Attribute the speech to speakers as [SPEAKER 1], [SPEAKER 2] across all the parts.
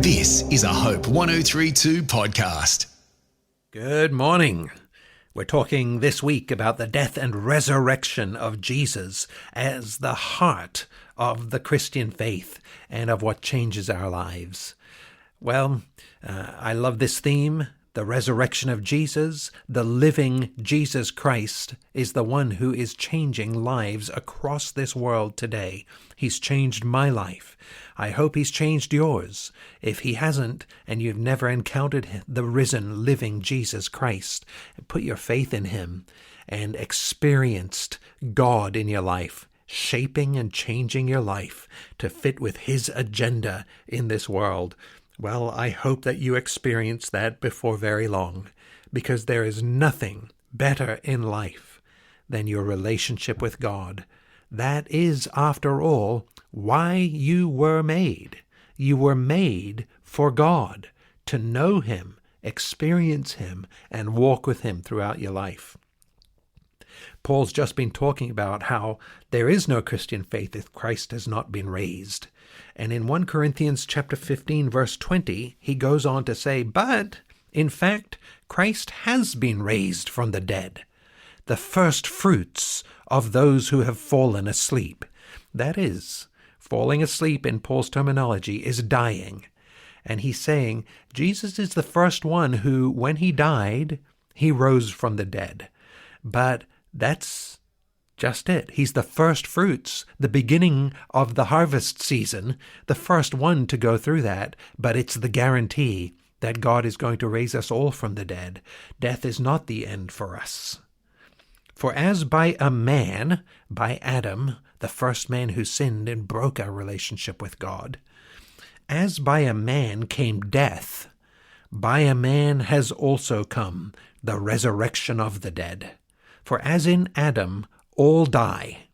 [SPEAKER 1] This is a Hope 1032 podcast.
[SPEAKER 2] Good morning. We're talking this week about the death and resurrection of Jesus as the heart of the Christian faith and of what changes our lives. Well, I love this theme. The resurrection of Jesus, the living Jesus Christ, is the one who is changing lives across this world today. He's changed my life. I hope he's changed yours. If he hasn't, and you've never encountered the risen, living Jesus Christ, put your faith in him and experienced God in your life, shaping and changing your life to fit with his agenda in this world. Well, I hope that you experience that before very long, because there is nothing better in life than your relationship with God. That is, after all, why you were made. You were made for God, to know him, experience him, and walk with him throughout your life. Paul's just been talking about how there is no Christian faith if Christ has not been raised. And in 1 Corinthians chapter 15, verse 20, he goes on to say, but, in fact, Christ has been raised from the dead, the first fruits of those who have fallen asleep. That is, falling asleep in Paul's terminology is dying. And he's saying Jesus is the first one who, when he died, he rose from the dead. But that's just it. He's the first fruits, the beginning of the harvest season, the first one to go through that, but it's the guarantee that God is going to raise us all from the dead. Death is not the end for us. For as by a man, by Adam, the first man who sinned and broke our relationship with God, as by a man came death, by a man has also come the resurrection of the dead. For as in Adam all die,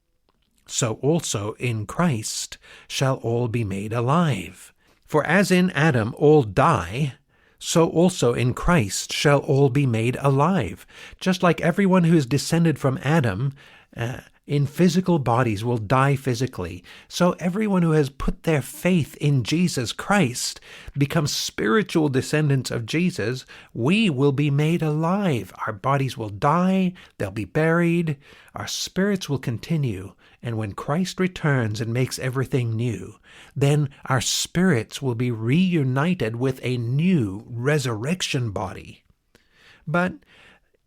[SPEAKER 2] so also in Christ shall all be made alive. For as in Adam all die, so also in Christ shall all be made alive. Just like everyone who is descended from Adam in physical bodies will die physically, so everyone who has put their faith in Jesus Christ becomes spiritual descendants of Jesus. We will be made alive. Our bodies will die, they'll be buried, our spirits will continue, and when Christ returns and makes everything new, then our spirits will be reunited with a new resurrection body. But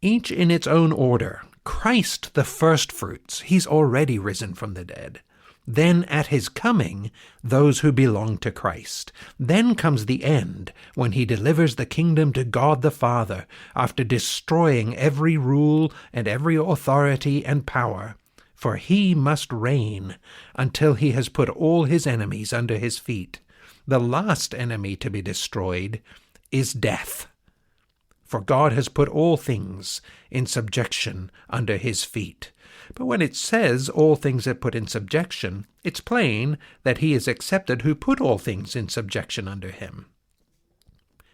[SPEAKER 2] each in its own order. Christ the firstfruits, he's already risen from the dead. Then at his coming, those who belong to Christ. Then comes the end, when he delivers the kingdom to God the Father, after destroying every rule and every authority and power. For he must reign until he has put all his enemies under his feet. The last enemy to be destroyed is death. For God has put all things in subjection under his feet. But when it says all things are put in subjection, it's plain that he is accepted who put all things in subjection under him.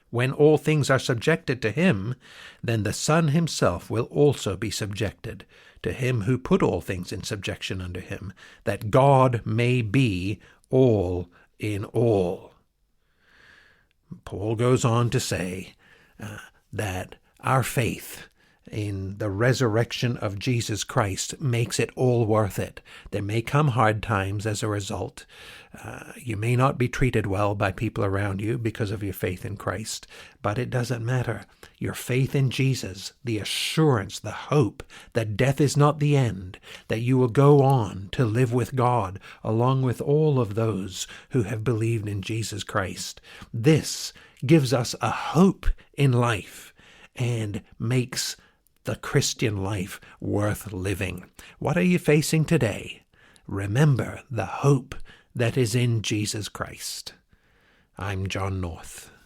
[SPEAKER 2] When all things are subjected to him, then the Son himself will also be subjected to him who put all things in subjection under him, that God may be all in all. Paul goes on to say that our faith in the resurrection of Jesus Christ makes it all worth it. There may come hard times as a result. You may not be treated well by people around you because of your faith in Christ, but it doesn't matter. Your faith in Jesus, the assurance, the hope that death is not the end, that you will go on to live with God along with all of those who have believed in Jesus Christ. This gives us a hope in life and makes the Christian life worth living. What are you facing today? Remember the hope that is in Jesus Christ. I'm John North.